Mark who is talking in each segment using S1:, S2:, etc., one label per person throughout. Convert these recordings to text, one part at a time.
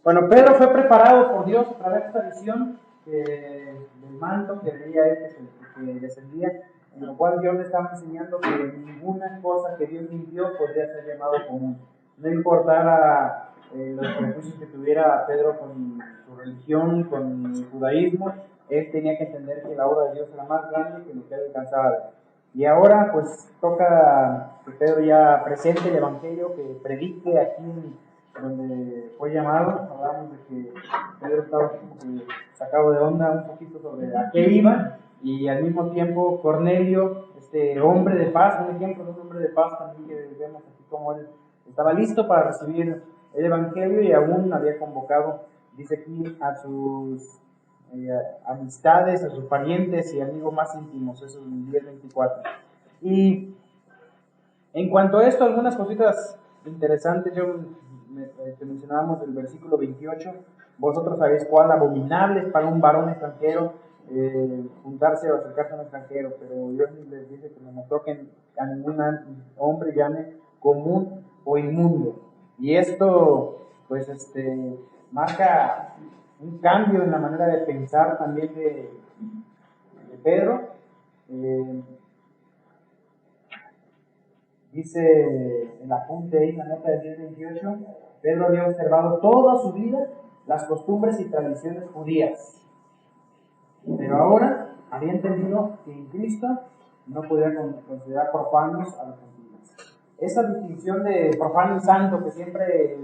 S1: Bueno, Pedro fue preparado por Dios a través de esta visión del manto que veía él, que descendía, en lo cual Dios le estaba enseñando que ninguna cosa que Dios limpió podría ser llamado común. No importara los prejuicios que tuviera Pedro con su religión, con el judaísmo, él tenía que entender que la obra de Dios era más grande que lo que él alcanzaba a ver. Y ahora pues toca que Pedro ya presente el Evangelio, que predique aquí donde fue llamado. Hablamos de que Pedro estaba como que sacado de onda un poquito sobre a qué iba, y al mismo tiempo Cornelio, este hombre de paz, un ejemplo de un hombre de paz también que vemos aquí como él estaba listo para recibir el Evangelio y aún había convocado, dice aquí, a sus amistades, a sus parientes y amigos más íntimos, eso es el 10:24. Y en cuanto a esto, algunas cositas interesantes. Te mencionábamos del versículo 28, vosotros sabéis cuán abominable es para un varón extranjero juntarse o acercarse a un extranjero, pero Dios les dice que no toquen a ningún hombre llame común o inmundo. Y esto pues marca un cambio en la manera de pensar también de Pedro. Dice el apunte ahí, la nota del 10:28, Pedro había observado toda su vida las costumbres y tradiciones judías, pero ahora había entendido que en Cristo no podía considerar profanos a los gentiles. Esa distinción de profano y santo que siempre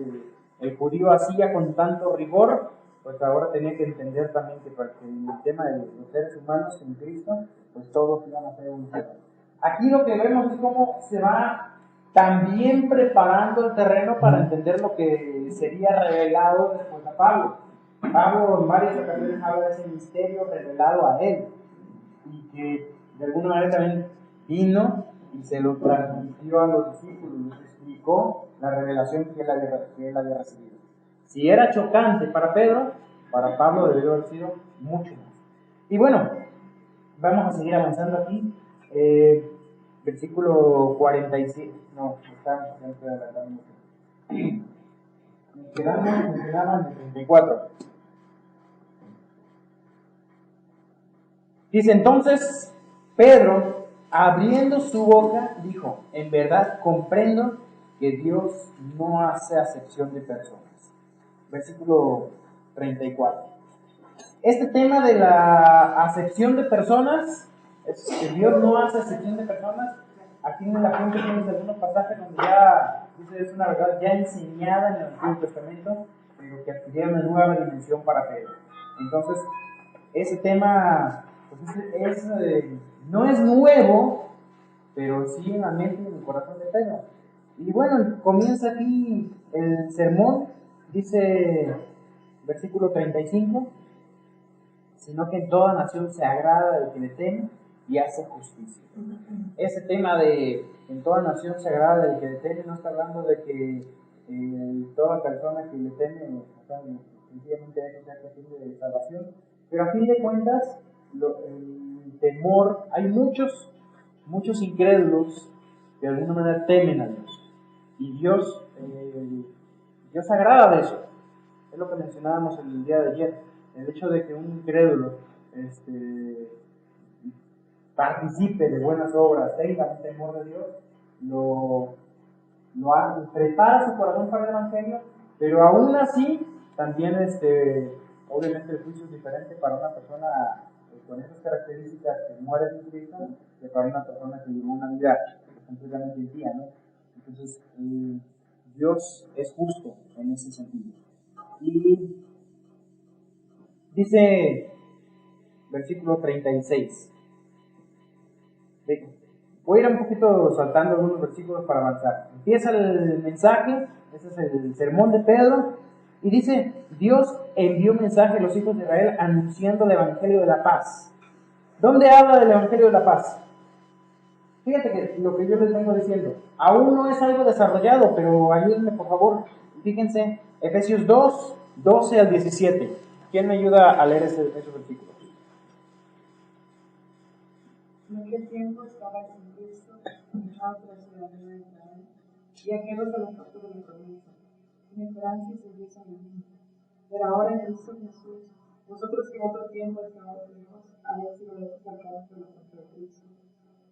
S1: el judío hacía con tanto rigor, pues ahora tenía que entender también que para que en el tema de los seres humanos en Cristo, pues todos iban a ser un ser. Aquí lo que vemos es cómo se va también preparando el terreno para entender lo que sería revelado después a Pablo. Pablo en varias ocasiones habla de ese misterio revelado a él y que de alguna manera también vino y se lo transmitió a los discípulos, les explicó la revelación que él había recibido. Si era chocante para Pedro, para Pablo debió haber sido mucho más. Y bueno, vamos a seguir avanzando aquí. Versículo 47. No, está dentro de la misma. Nos quedamos en el 34. Dice entonces Pedro, abriendo su boca, dijo: en verdad comprendo que Dios no hace acepción de personas. Versículo 34. Este tema de la acepción de personas, es que Dios no hace acepción de personas. Aquí en la punta tienes algunos pasajes donde ya dice es una verdad ya enseñada en el Antiguo Testamento, pero que adquiría una nueva dimensión para Pedro. Entonces, ese tema pues no es nuevo, pero sí en la mente y en el corazón de Pedro. Y bueno, comienza aquí el sermón, dice versículo 35, sino que en toda nación se agrada del que le teme y hace justicia. Ese tema de en toda nación se agrada del que le teme no está hablando de que toda persona que le teme, o sea, sencillamente eso sea cuestión de salvación, pero a fin de cuentas, el temor, hay muchos incrédulos que de alguna manera temen a Dios, y Dios se agrada de eso. Es lo que mencionábamos el día de ayer, el hecho de que un incrédulo participe de buenas obras, tenga un temor de Dios, prepara su corazón para el Evangelio, pero aún así, también obviamente el juicio es diferente para una persona con esas características que muere en Cristo, que para una persona que vive una vida completamente impía, ¿no? Entonces, Dios es justo en ese sentido. Y dice, versículo 36. Voy a ir un poquito saltando algunos versículos para avanzar. Empieza el mensaje, ese es el sermón de Pedro, y dice: Dios envió mensaje a los hijos de Israel anunciando el Evangelio de la paz. ¿Dónde habla del Evangelio de la paz? Fíjate que lo que yo les vengo diciendo, aún no es algo desarrollado, pero ayúdenme por favor. Fíjense, Efesios 2, 12 al 17. ¿Quién me ayuda a leer esos versículos?
S2: En aquel tiempo estaba sin Cristo, dejado por la ciudadanía de Israel, y aquellos a los pactos de la promesa, en esperanza y servicio al mundo. Pero ahora en Cristo Jesús, nosotros que en otro tiempo estábamos lejos, habéis sido acercados por la sangre de Cristo.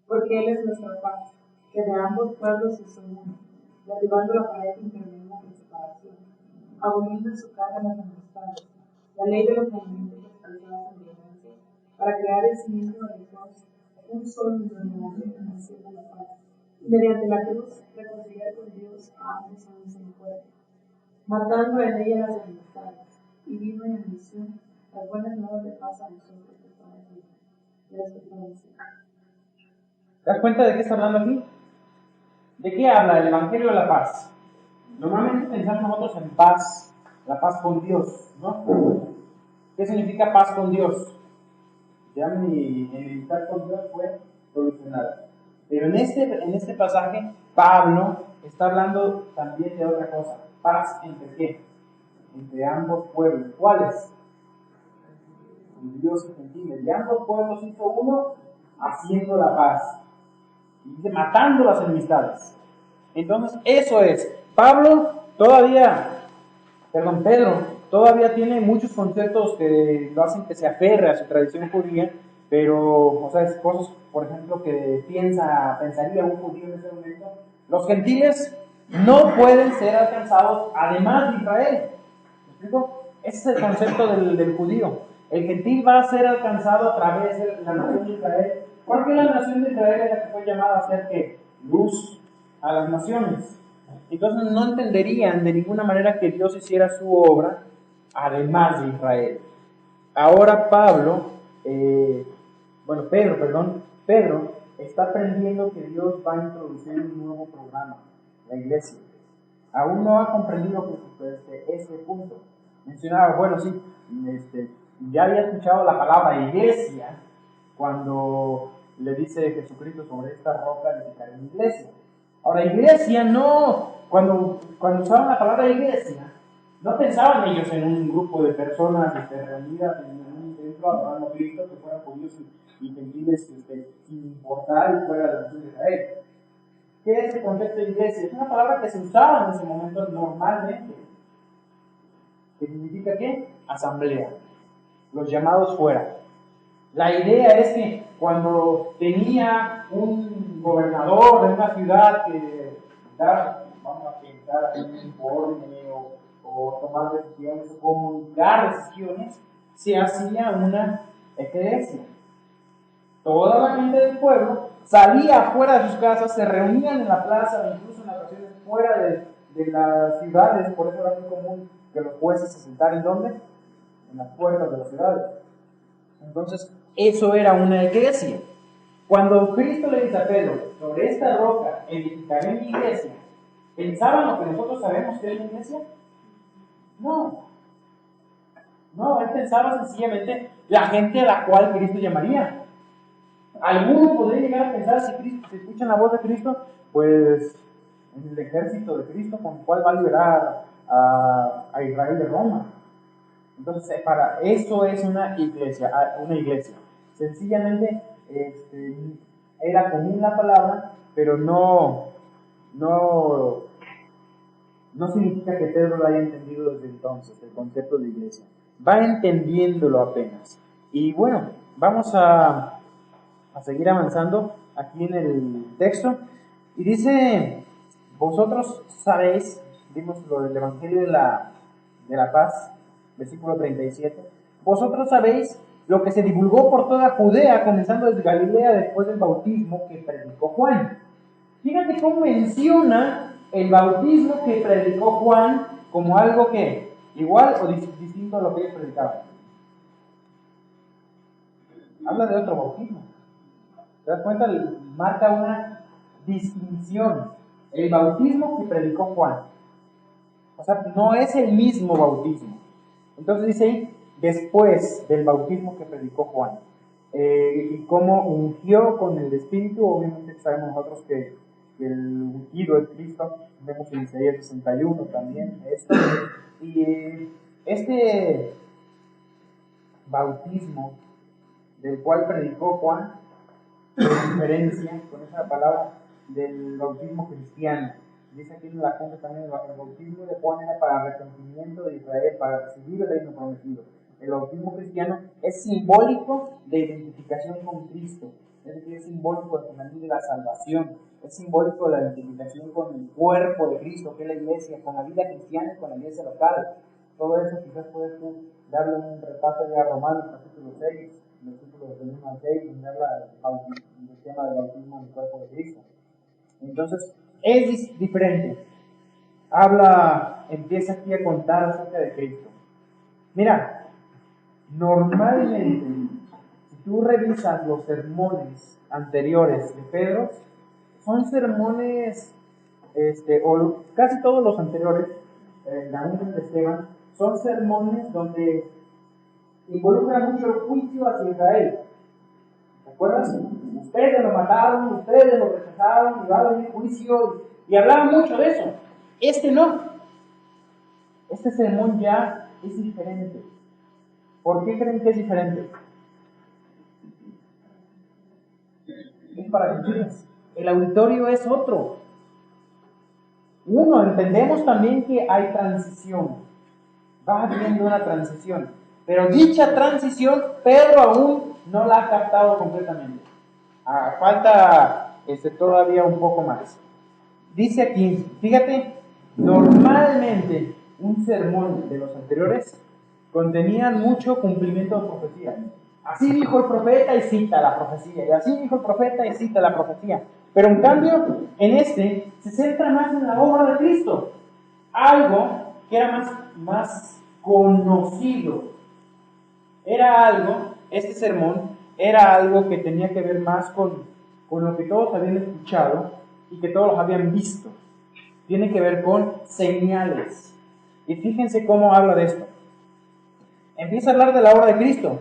S2: Porque Él es nuestra paz, que de ambos pueblos hizo uno, derribando la pared que intervenía en separación, aboliendo en su carne las enemistades, la ley de los movimientos expresados en violencia, para crear en sí mismo de los dos un solo nuevo hombre, haciendo la paz. Y mediante la cruz reconciliar con Dios a ambos en un solo cuerpo, matando en ella las enemistades, y vino en misión las buenas nuevas de paz a nosotros que estamos vivos. Y las que estamos vivos.
S1: ¿Te das cuenta de qué está hablando aquí? ¿De qué habla el Evangelio de la paz? Normalmente pensamos nosotros en paz, la paz con Dios, ¿no? ¿Qué significa paz con Dios? Ya mi enemistad con Dios fue solucionada. Pero en este pasaje, Pablo está hablando también de otra cosa. ¿Paz entre qué? Entre ambos pueblos. ¿Cuáles? Judíos y gentiles. Y ambos pueblos hizo uno haciendo la paz. Y dice, matando las enemistades. Entonces, eso es. Pedro todavía tiene muchos conceptos que lo hacen que se aferre a su tradición judía, pero, o sea, es cosas, por ejemplo, que pensaría un judío en ese momento. Los gentiles no pueden ser alcanzados además de Israel. ¿Me explico? Ese es el concepto del judío. El gentil va a ser alcanzado a través de la nación de Israel, porque la nación de Israel es la que fue llamada a ser ¿qué? Luz a las naciones. Entonces no entenderían de ninguna manera que Dios hiciera su obra además de Israel. Ahora Pedro está aprendiendo que Dios va a introducir un nuevo programa, la iglesia. Aún no ha comprendido ese punto. Mencionaba, bueno, sí, ya había escuchado la palabra iglesia cuando le dice Jesucristo sobre esta roca edificaré mi iglesia. Ahora, iglesia no, cuando usaban la palabra iglesia, no pensaban ellos en un grupo de personas reunidas en un templo adorando a Cristo que fueran judíos y gentiles sin importar y fuera de la nación de Israel. ¿Qué es el concepto de iglesia? Es una palabra que se usaba en ese momento normalmente. ¿Qué significa qué? Asamblea. Los llamados fuera. La idea es que cuando tenía un gobernador de una ciudad que vamos a pensar un informe o tomar decisiones o comunicar decisiones, se hacía una iglesia. Toda la gente del pueblo salía afuera de sus casas, se reunían en la plaza, incluso en ocasiones fuera de las ciudades. Por eso era muy común que los jueces se sentaran, ¿dónde? En las puertas de las ciudades. Entonces, eso era una iglesia. Cuando Cristo le dice a Pedro, sobre esta roca edificaré mi iglesia, ¿pensaban lo que nosotros sabemos que es la iglesia? No. No, él pensaba sencillamente la gente a la cual Cristo llamaría. Alguno podría llegar a pensar, si escuchan la voz de Cristo, pues en el ejército de Cristo, con el cual va a liberar a Israel de Roma. Entonces, para eso es una iglesia. Sencillamente, era común la palabra, pero no significa que Pedro lo haya entendido desde entonces, el concepto de iglesia. Va entendiéndolo apenas. Y bueno, vamos a seguir avanzando aquí en el texto. Y dice, vosotros sabéis, vimos lo del Evangelio de la paz, versículo 37, vosotros sabéis lo que se divulgó por toda Judea, comenzando desde Galilea después del bautismo que predicó Juan. Fíjate cómo menciona el bautismo que predicó Juan como algo que igual o distinto a lo que ellos predicaban. Habla de otro bautismo. ¿Te das cuenta? Marca una distinción. El bautismo que predicó Juan. O sea, no es el mismo bautismo. Entonces dice ahí, después del bautismo que predicó Juan. Y cómo ungió con el Espíritu. Obviamente sabemos nosotros que el ungido es Cristo. Vemos en Isaías 61 también esto. Y este bautismo del cual predicó Juan, diferencia con esa palabra del bautismo cristiano. Dice aquí en la junta también el bautismo de Juan era para arrepentimiento de de Israel para recibir el reino prometido. El bautismo cristiano es simbólico de identificación con Cristo, es decir, es simbólico también de la salvación, es simbólico de la identificación con el cuerpo de Cristo, que es la iglesia, con la vida cristiana y con la iglesia local. Todo eso quizás puedes tú darle un repaso ya a Romanos capítulo 6, versículos del 1 al 6, y ver el tema del bautismo en el cuerpo de Cristo. Entonces, es diferente. Empieza aquí a contar acerca de Cristo. Mira, normalmente, si tú revisas los sermones anteriores de Pedro, son sermones, o casi todos los anteriores, aún de Esteban, son sermones donde involucra mucho el juicio hacia Israel. ¿Te acuerdas? Ustedes lo mataron, ustedes lo rechazaron, y va a venir juicio, y hablaban mucho de eso. No. Este sermón ya es diferente. ¿Por qué creen que es diferente? Es para gentiles. El auditorio es otro. Entendemos también que hay transición. Va habiendo una transición. Pero dicha transición, Pedro aún no la ha captado completamente. Falta todavía un poco más. Dice aquí, fíjate, normalmente un sermón de los anteriores contenían mucho cumplimiento de profecía. Así dijo el profeta y cita la profecía, y así dijo el profeta y cita la profecía. Pero en cambio, en se centra más en la obra de Cristo, algo que era más conocido. Este sermón era algo que tenía que ver más con lo que todos habían escuchado y que todos habían visto. Tiene que ver con señales. Y fíjense cómo habla de esto. Empieza a hablar de la obra de Cristo,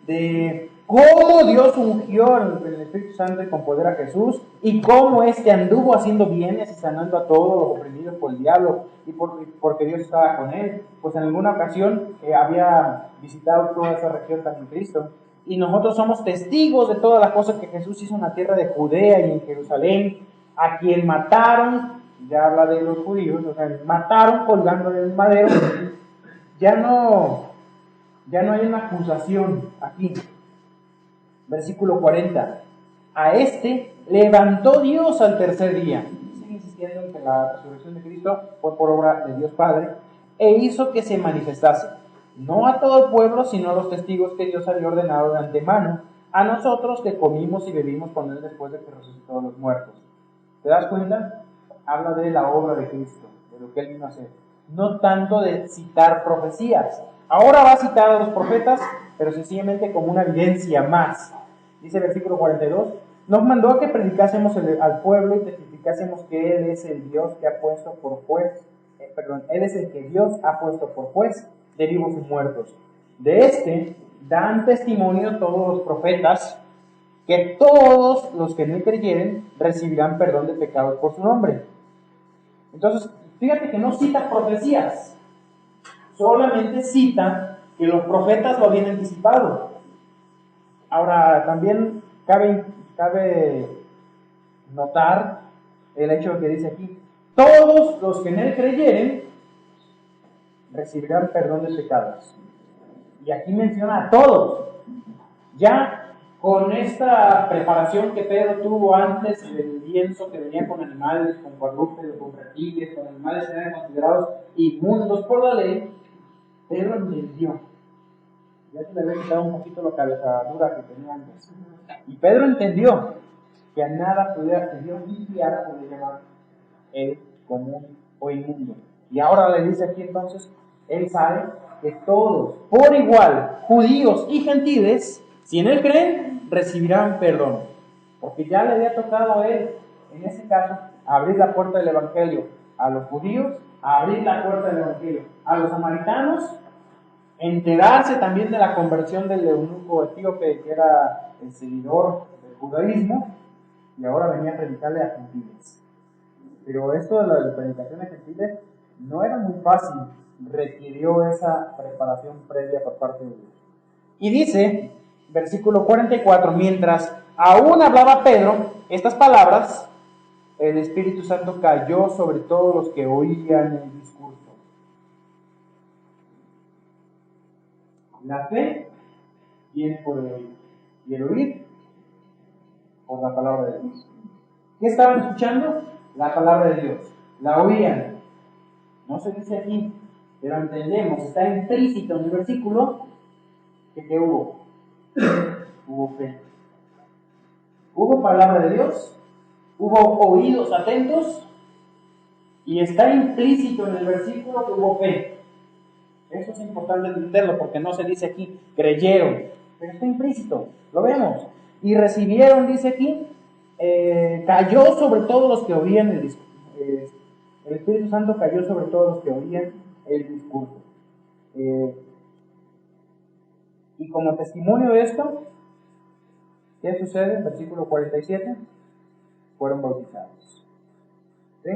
S1: de cómo Dios ungió en el Espíritu Santo y con poder a Jesús, y cómo anduvo haciendo bienes y sanando a todos los oprimidos por el diablo, y porque Dios estaba con él. Pues en alguna ocasión había visitado toda esa región también Cristo, y nosotros somos testigos de todas las cosas que Jesús hizo en la tierra de Judea y en Jerusalén, a quien mataron, ya habla de los judíos, mataron colgándole en el madero. Ya no hay una acusación aquí. Versículo 40. A levantó Dios al tercer día. Sigue insistiendo en que la resurrección de Cristo fue por obra de Dios Padre, e hizo que se manifestase, no a todo el pueblo, sino a los testigos que Dios había ordenado de antemano, a nosotros que comimos y bebimos con él después de que resucitó de los muertos. ¿Te das cuenta? Habla de la obra de Cristo, de lo que él vino a hacer. No tanto de citar profecías. Ahora va a citar a los profetas, pero sencillamente como una evidencia más. Dice el versículo 42, nos mandó a que predicásemos al pueblo y testificásemos que Él es el Dios que ha puesto por juez, Él es el que Dios ha puesto por juez de vivos y muertos. De dan testimonio todos los profetas, que todos los que en Él creyeren recibirán perdón de pecados por su nombre. Entonces, fíjate que no cita profecías, solamente cita que los profetas lo habían anticipado. Ahora, también cabe notar el hecho que dice aquí, todos los que en él creyeren recibirán perdón de pecados. Y aquí menciona a todos. Ya con esta preparación que Pedro tuvo antes del lienzo que venía con animales, con cuadrúpedos, con reptiles, con animales que eran considerados inmundos por la ley, Pedro entendió. Ya se le había quitado un poquito la cabezadura que tenía antes. Y Pedro entendió que a nada podía, que Dios limpiara, podía llamar él común o inmundo. Y ahora le dice aquí entonces, él sabe que todos, por igual, judíos y gentiles, si en él creen, recibirán perdón. Porque ya le había tocado a él, en ese caso, abrir la puerta del evangelio a los judíos, abrir la puerta del evangelio a los samaritanos, enterarse también de la conversión del eunuco etíope, que era el seguidor del judaísmo, y ahora venía a predicarle a gentiles. Pero esto de la predicación a gentiles no era muy fácil, requirió esa preparación previa por parte de Dios. Y dice, versículo 44, mientras aún hablaba Pedro estas palabras, el Espíritu Santo cayó sobre todos los que oían el discurso. La fe viene por el oír. Y el oír por la palabra de Dios. ¿Qué estaban escuchando? La palabra de Dios. La oían. No se dice aquí, pero entendemos, está implícito en el versículo que ¿qué hubo? Hubo fe. Hubo palabra de Dios, hubo oídos atentos y está implícito en el versículo que hubo fe. Eso es importante entenderlo porque no se dice aquí, creyeron, pero está implícito, lo vemos. Y recibieron, dice aquí, cayó sobre todos los que oían el discurso. El Espíritu Santo cayó sobre todos los que oían el discurso. Y como testimonio de esto, ¿qué sucede? En versículo 47, fueron bautizados. ¿Sí?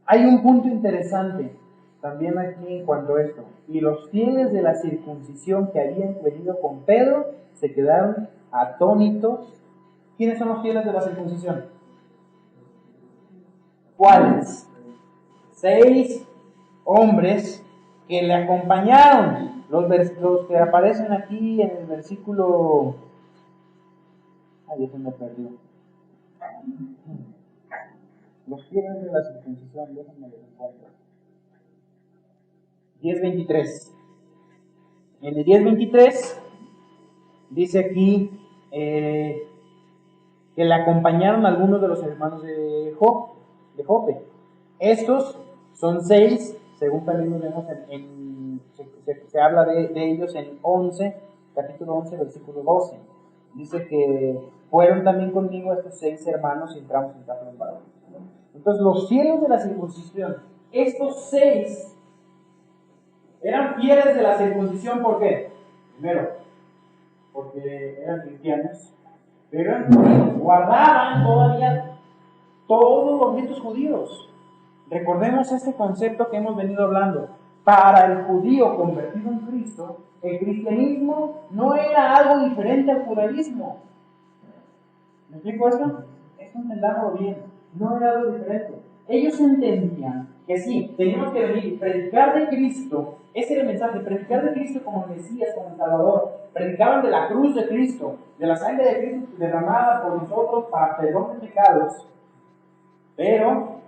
S1: Hay un punto interesante también aquí en cuanto a esto. Y los fieles de la circuncisión que habían venido con Pedro se quedaron atónitos. ¿Quiénes son los fieles de la circuncisión? ¿Cuáles? 6 hombres que le acompañaron. Los que aparecen aquí en el versículo... Ay, eso me perdió. Los fieles de la circuncisión, déjenme ver encuentro. 10:23. En el 10:23 dice aquí que le acompañaron algunos de los hermanos de Jope. Estos son 6, según también vemos se habla de ellos en capítulo 11, versículo 12. Dice que fueron también conmigo estos 6 hermanos y entramos en Capernaum. Entonces los fieles de la circuncisión, estos 6 eran fieles de la circuncisión, ¿por qué? Primero, porque eran cristianos, pero eran judíos, guardaban todavía todos los ritos judíos. Recordemos este concepto que hemos venido hablando. Para el judío convertido en Cristo, el cristianismo no era algo diferente al judaísmo. ¿Me explico esto? Esto entendámoslo bien. No era algo diferente. Ellos entendían que sí, teníamos que venir y predicar de Cristo. Ese era el mensaje, predicar de Cristo como Mesías, como Salvador. Predicaban de la cruz de Cristo, de la sangre de Cristo derramada por nosotros para perdón de pecados. Pero,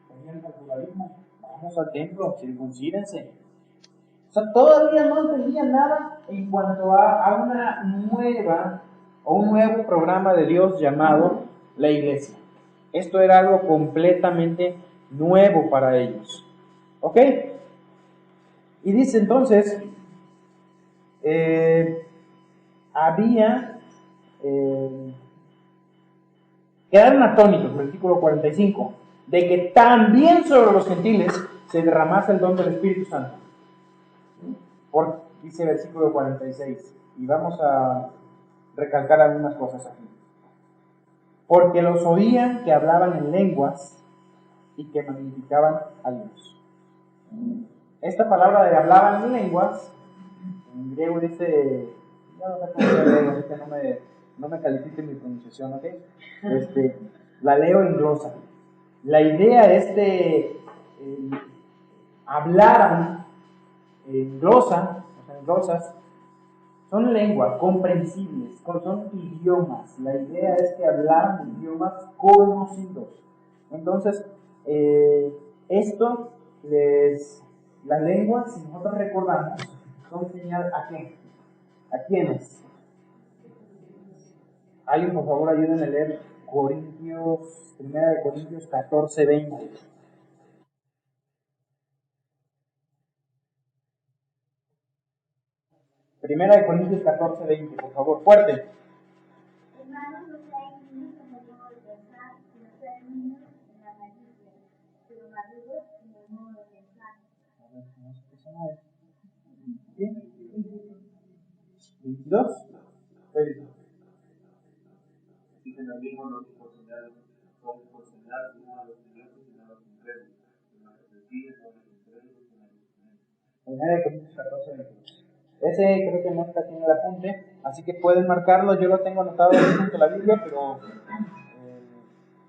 S1: tenían el judaísmo, vamos al templo, circuncídense. O sea, todavía no entendían nada en cuanto a una nueva o un nuevo programa de Dios llamado la iglesia. Esto era algo completamente nuevo para ellos. ¿Ok? Y dice entonces, quedaron atónitos, versículo 45, de que también sobre los gentiles se derramase el don del Espíritu Santo. Dice versículo 46, y vamos a recalcar algunas cosas aquí. Porque los oían que hablaban en lenguas y que magnificaban a Dios. Esta palabra de hablaban en lenguas, en griego dice, ya no sé cómo se lee, así que no me califique mi pronunciación, ¿ok? La leo en glosa. La idea es de hablaran en glosa, o sea, en glosas, son lenguas comprensibles, son idiomas. La idea es que hablaran idiomas conocidos. Entonces, las lenguas, si nosotros recordamos, son señal a qué? ¿A quiénes? Alguien, por favor, ayúdenme a leer Primera de Corintios 14:20. Primera de Corintios 14:20, por favor, fuerte.
S3: Hermanos, no seáis niños en el modo de pensar, sino seáis niños en la malicia, pero maduros en el modo de pensar.
S1: ¿Bien? 22.
S4: Y que también con los porcionados, son porcionados uno a los ingresos y no a los ingresos, en las profecías, a los ingresos y a los ingresos.
S1: Primera de Corintios 14:22. Ese creo que no está aquí en el apunte, así que pueden marcarlo. Yo lo tengo anotado junto a la Biblia, pero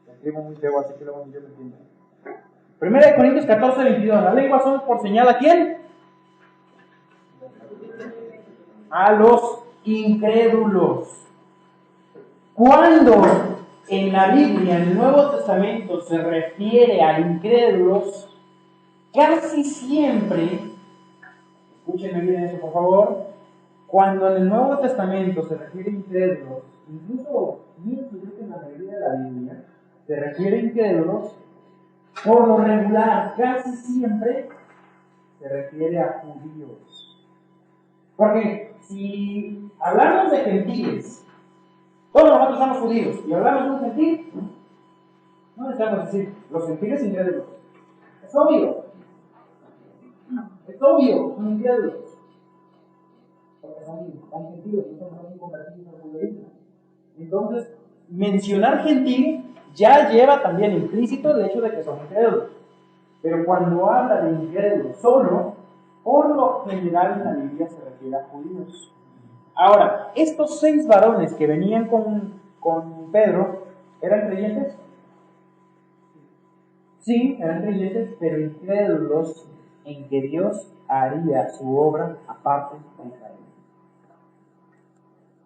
S1: escribo muy feo, así que luego yo lo entiendo. Primera de Corintios 14:22. Las lenguas son por señal a quién? a los incrédulos. Cuando en la Biblia, en el Nuevo Testamento, se refiere a incrédulos, casi siempre, escúchenme bien eso por favor, cuando en el Nuevo Testamento se refiere a incrédulos, incluso en la mayoría de la Biblia, se refiere a incrédulos, por lo regular, casi siempre se refiere a judíos. Porque si hablamos de gentiles, todos nosotros somos judíos, y hablamos de un gentil, no necesitamos decir los gentiles incrédulos. Es obvio, son incrédulos. Porque son gentiles, no son convertidos al judaísmo. Entonces, mencionar gentil ya lleva también implícito el hecho de que son incrédulos. Pero cuando habla de incrédulos solo, por lo general en la Biblia se refiere a judíos. Ahora, estos 6 varones que venían con Pedro, ¿eran creyentes? Sí, eran creyentes, pero incrédulos en que Dios haría su obra aparte de Israel.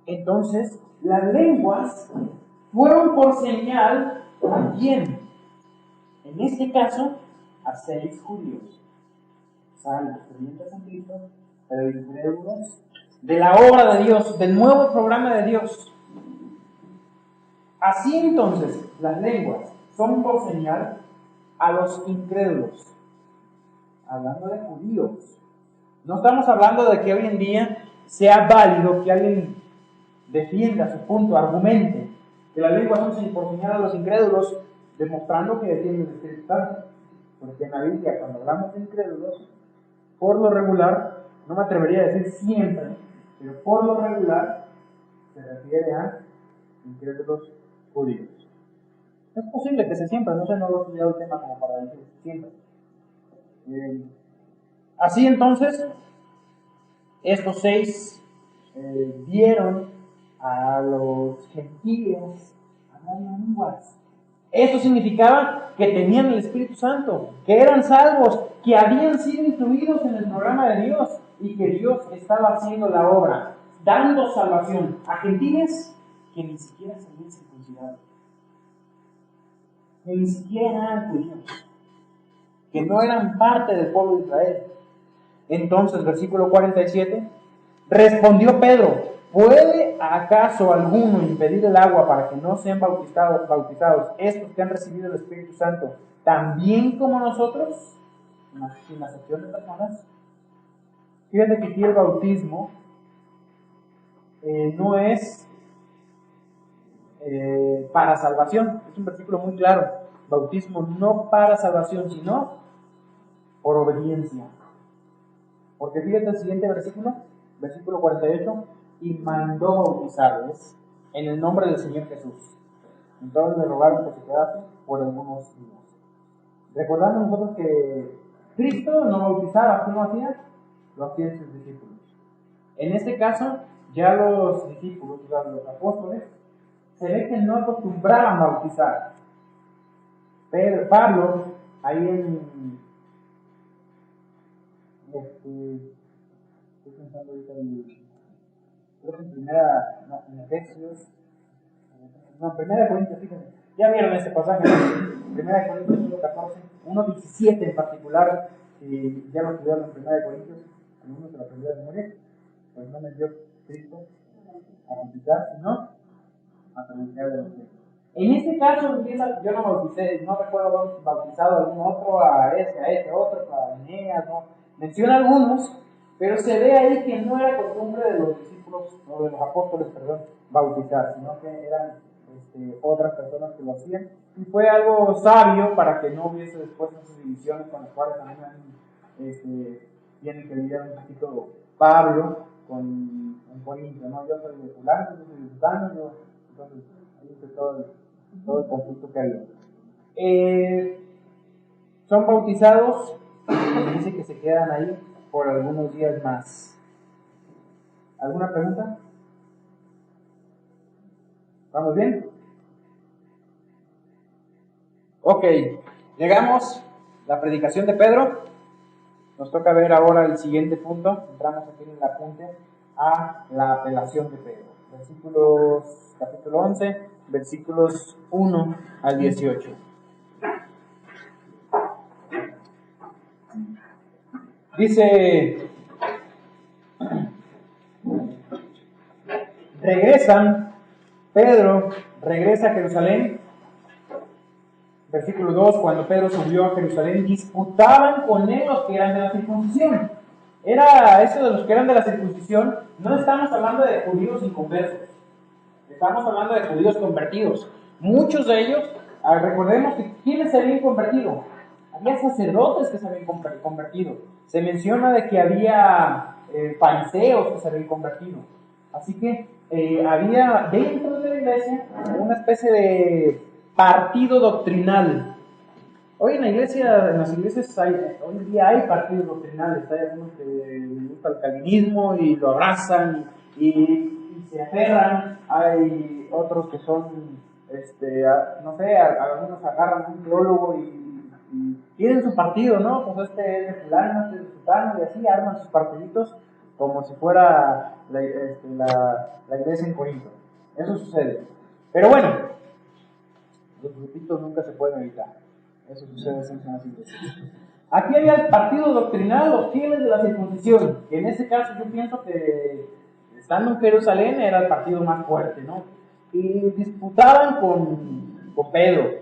S1: Entonces, las lenguas fueron por señal a quién. En este caso, a 6 judíos, salvos, creyentes en Cristo, pero incrédulos de la obra de Dios, del nuevo programa de Dios. Así entonces, las lenguas son por señal a los incrédulos. Hablando de judíos. No estamos hablando de que hoy en día sea válido que alguien defienda su punto, argumente que las lenguas son por señal a los incrédulos, demostrando que defienden el Espíritu Santo. Porque en la Biblia, cuando hablamos de incrédulos, por lo regular, no me atrevería a decir siempre, pero por lo regular se refiere a incrédulos judíos. Es posible que se siempre, no sé, no lo he estudiado el tema como para decir siempre. Así entonces, estos 6 dieron a los gentiles hablar lenguas. Esto significaba que tenían el Espíritu Santo, que eran salvos, que habían sido incluidos en el programa de Dios y que Dios estaba haciendo la obra, dando salvación a gentiles que ni siquiera se habían circuncidado, que ni siquiera eran judíos, que no eran parte del pueblo de Israel. Entonces, versículo 47, respondió Pedro: ¿puede acaso alguno impedir el agua para que no sean bautizados estos que han recibido el Espíritu Santo, también como nosotros? Sin acepción de personas. Fíjate que aquí el bautismo no es para salvación. Es un versículo muy claro. Bautismo no para salvación, sino por obediencia. Porque fíjate el siguiente versículo, versículo 48, y mandó bautizarles en el nombre del Señor Jesús. Entonces le rogaron que se quedase por algunos días. Recordamos nosotros que Cristo no bautizaba, ¿qué no hacía? Lo hacían sus discípulos. En este caso, ya los discípulos, los apóstoles, se ve que no acostumbraban a bautizar. Pero Pablo, ahí en estoy pensando ahorita creo que en Efesios, no, primera Corintios, fíjense, ya vieron ese pasaje, primera Corintios 1:14, 1:17 en particular, ya lo estudiaron en primera Corintios, algunos se lo aprendió de memoria, pues no me dio Cristo a bautizar, sino a predicar de los cielos. En este caso empieza, yo no bauticé, no recuerdo haber bautizado a algún otro, a este otro, a Eneas, no, menciona algunos, pero se ve ahí que no era costumbre de los discípulos, o de los apóstoles, perdón, bautizar, sino que eran otras personas que lo hacían, y fue algo sabio para que no hubiese después esas divisiones con las cuales también tienen que lidiar un poquito Pablo con Corintio, ¿no? Yo soy de fulano, yo soy de fulano, entonces ahí fue todo el conflicto que había. Son bautizados y dice que se quedan ahí por algunos días más. ¿Alguna pregunta? ¿Vamos bien? Ok, llegamos a la predicación de Pedro. Nos toca ver ahora el siguiente punto. Entramos aquí en el apunte. a la apelación de Pedro. Capítulo 11, versículos 1 al 18. Dice, Pedro regresa a Jerusalén. Versículo 2, cuando Pedro subió a Jerusalén, disputaban con él los que eran de la circuncisión. Era eso de los que eran de la circuncisión, no estamos hablando de judíos inconversos, estamos hablando de judíos convertidos. Muchos de ellos, recordemos que ¿quiénes se habían convertido? Había sacerdotes que se habían convertido. Se menciona de que había fariseos que se habían convertido. Así que había dentro de la iglesia una especie de partido doctrinal. Hoy en las iglesias hoy en día hay partidos doctrinales. Hay algunos que les gusta el calvinismo y lo abrazan y se aferran. Hay otros que son, no sé, algunos agarran a un teólogo y tienen su partido, ¿no? Pues este es de fulano, este es de sultano, y así arman sus partiditos como si fuera la iglesia en Corinto. Eso sucede. Pero bueno, los grupitos nunca se pueden evitar. Eso sucede siempre en las iglesias. Aquí había el partido doctrinal, los fieles de la circuncisión. Y en ese caso yo pienso que, estando en Jerusalén, era el partido más fuerte, ¿no? Y disputaban con Pedro,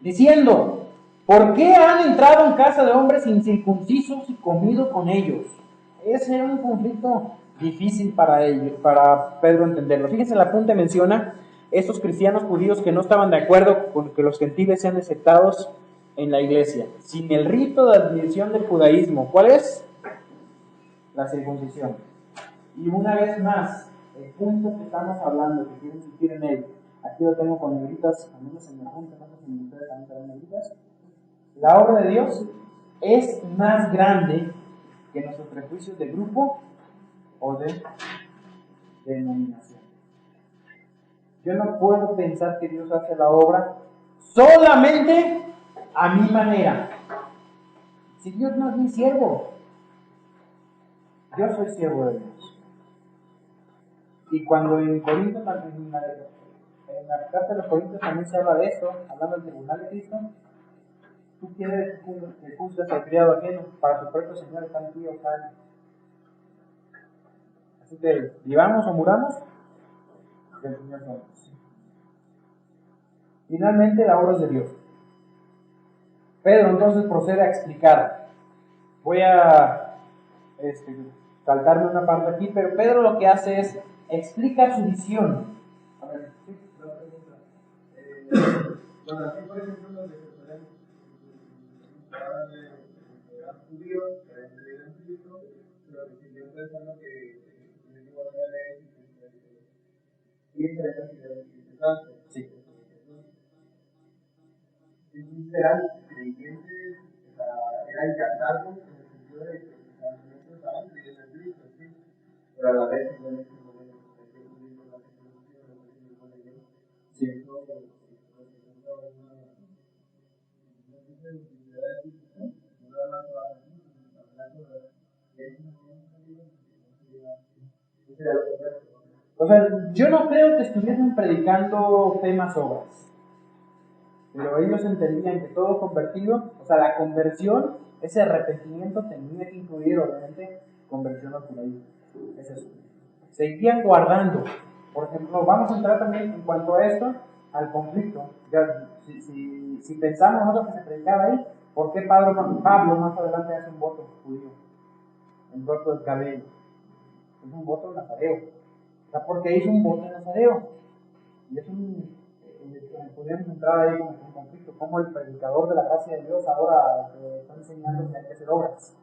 S1: diciendo, ¿por qué han entrado en casa de hombres incircuncisos y comido con ellos? Ese era un conflicto difícil para ellos, para Pedro entenderlo. Fíjense, el apunte menciona estos cristianos judíos que no estaban de acuerdo con que los gentiles sean aceptados en la iglesia, sin el rito de admisión del judaísmo. ¿Cuál es? La circuncisión. Y una vez más, el punto que estamos hablando, que quiero insistir en él, aquí lo tengo con negritas, a mí se me juntan, no sé si ustedes también traen negritas. La obra de Dios es más grande que nuestros prejuicios de grupo o de denominación. Yo no puedo pensar que Dios hace la obra solamente a mi manera. Si Dios no es mi siervo, yo soy siervo de Dios. Y cuando en Corinto, en la carta de los Corintios también se habla de esto, hablando del tribunal de Cristo, tú quieres que juzgas al criado ajeno, para su propio Señor está en ti, o sea. Así que vivamos o muramos, del Señor somos. Finalmente, la obra es de Dios. Pedro entonces procede a explicar. Voy a saltarme una parte aquí, pero Pedro lo que hace es explica su visión. A ver, sí, la pregunta. Bueno, aquí por ejemplo los de Jerusalén hablan de judíos, que habían creído en Cristo, pero que siguieron pensando que les iba a dar ley y interesante. Sí. Eran creyentes, eran casados en el sentido de que no estaban creyendo en Cristo, ¿sí? Pero a la vez no es como la sí. O sea, yo no creo que estuviesen predicando fe más obras. Pero ellos entendían que todo convertido, o sea, la conversión, ese arrepentimiento tenía que incluir, obviamente, conversión al judaísmo. Es eso. Seguían guardando. Por ejemplo, vamos a entrar también en cuanto a esto, al conflicto. Ya, si pensamos nosotros que se predicaba ahí, ¿por qué Pablo más adelante hace un voto judío? El voto del cabello. Es un voto nazareo. O sea, porque hizo un voto nazareo. Y es podríamos entrar ahí con un conflicto, como el predicador de la gracia de Dios ahora está enseñando que hay que hacer obras.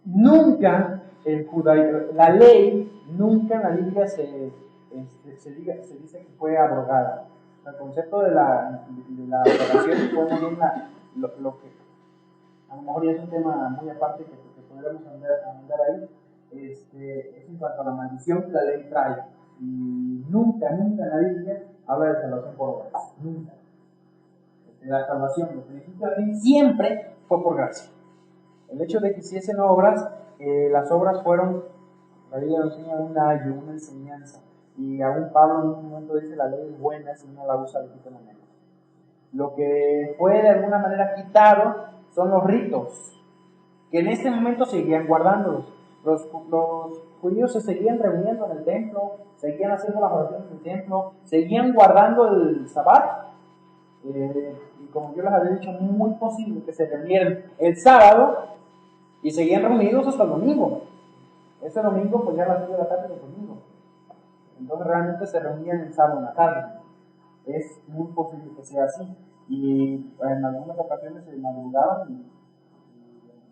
S1: Nunca el judaísmo, la ley, nunca en la Biblia se dice que fue abrogada. El concepto de la abrogación fue muy bien lo que a lo mejor ya es un tema muy aparte que podríamos andar ahí, es en cuanto a la maldición que la ley trae. Y nunca en la Biblia habla de salvación por obras. Nunca. La salvación, los principios de la ley siempre fue por gracia. El hecho de que hiciesen obras, las obras fueron La Biblia nos enseña un ayo, una enseñanza. Y aún Pablo en un momento dice: la ley es buena, si uno la usa, le quita la ley. Lo que fue de alguna manera quitado son los ritos, que en este momento seguían guardándolos. Los judíos se seguían reuniendo en el templo, seguían haciendo las oraciones en el templo, seguían guardando el sabbat. Y como yo les había dicho, muy posible que se reunieran el sábado y seguían reunidos hasta el domingo. Ese domingo, pues ya a las 6 de la tarde del domingo. Entonces realmente se reunían el sábado en la tarde. Es muy posible que sea así. Y en algunas ocasiones se madrugaban y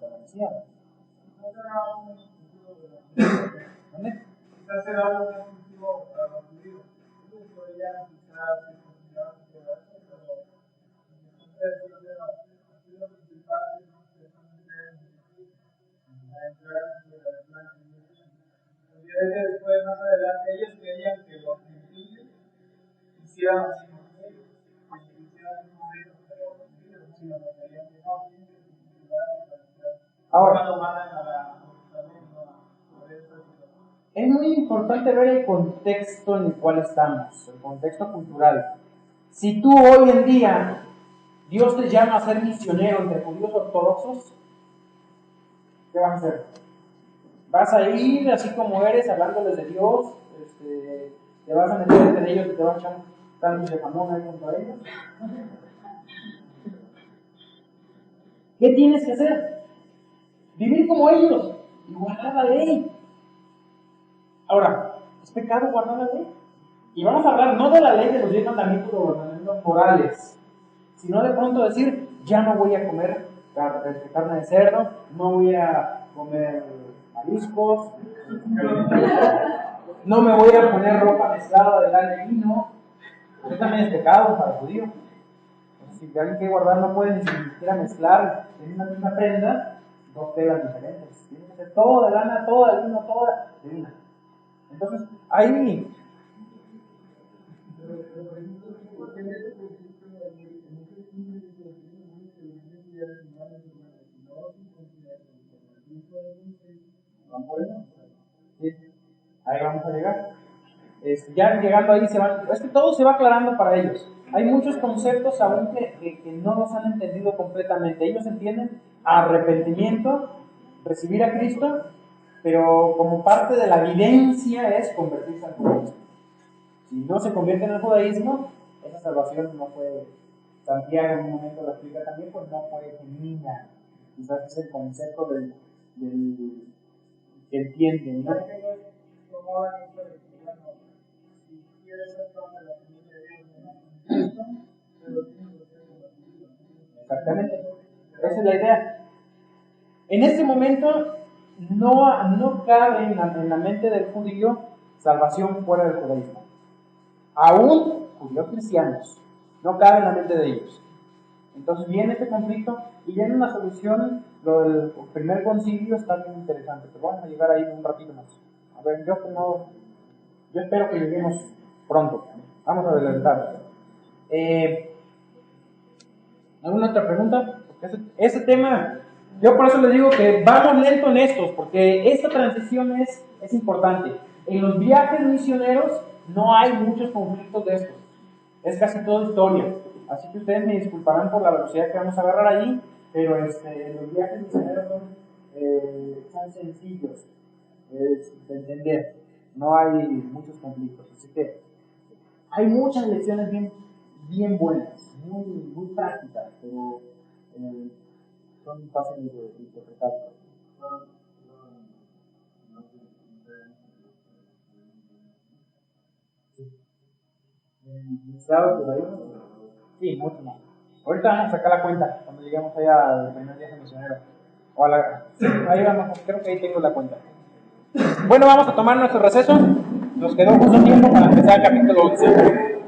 S1: permanecían. ¿Dónde?
S4: Quizás era algo muy positivo para los judíos. Ellos podrían quizás considerar que era eso, pero entonces yo creo que lo principal es que están a entrar en la plan de Dios. Porque después, más adelante, ellos querían que los gentiles hicieran así con ellos. Que hicieran así con ellos, pero los judíos no, sino que querían que no, tienen que
S1: ahora,
S4: cuando mandan a la Jerusalén, no a esa situación.
S1: es muy importante ver el contexto en el cual estamos, el contexto cultural. Si tú hoy en día, Dios te llama a ser misionero entre judíos ortodoxos, ¿qué vas a hacer? ¿Vas a ir así como eres, hablándoles de Dios? ¿Te vas a meter entre ellos y te vas a echar un sándwich de jamón ahí junto a ellos? ¿Qué tienes que hacer? Vivir como ellos y guardar la ley. Ahora, ¿es pecado guardar la ley? Y vamos a hablar no de la ley de los 10 mandamientos o los mandamientos morales, sino de pronto decir: ya no voy a comer carne de cerdo, no voy a comer mariscos, no me voy a poner ropa mezclada de lana y vino. Eso también es pecado para el judío. Si alguien quiere guardar, no puede ni siquiera mezclar en una misma prenda dos telas diferentes. Tiene que ser todo de lana, todo de vino, todo de lana. Entonces, ahí. Sí, ahí vamos a llegar. Ya llegando ahí, es que todo se va aclarando para ellos. Hay muchos conceptos aún que no los han entendido completamente. Ellos entienden arrepentimiento, recibir a Cristo, pero como parte de la evidencia es convertirse al judaísmo. Si no se convierte en el judaísmo, esa salvación no fue. Santiago en un momento lo explica también, pues no fue genuina. Quizás es el concepto del que entienden, ¿no?
S4: Si quieres ser parte de la familia de Dios, pero tienes que ser convertido.
S1: Exactamente. Esa es la idea. En este momento no cabe en la mente del judío salvación fuera del judaísmo. Aún judíos cristianos, no cabe en la mente de ellos. Entonces viene este conflicto y viene una solución. Lo del primer concilio está bien interesante, pero vamos a llegar ahí un ratito más. A ver, yo espero que lleguemos pronto. Vamos a adelantar. ¿Alguna otra pregunta? Porque ese tema, yo por eso les digo que vamos lento en estos, porque esta transición es importante. En los viajes misioneros no hay muchos conflictos de estos. Es casi toda historia. Así que ustedes me disculparán por la velocidad que vamos a agarrar allí, pero los viajes misioneros son sencillos de entender. No hay muchos conflictos. Así que hay muchas lecciones bien buenas, muy prácticas, pero son fáciles de interpretar. ¿Sabes por ahí? Sí, mucho más. Ahorita vamos a sacar la cuenta cuando lleguemos allá al primer viaje misionero. Sí, ahí vamos, creo que ahí tengo la cuenta. Bueno, vamos a tomar nuestro receso. Nos quedó justo tiempo para empezar el capítulo 11.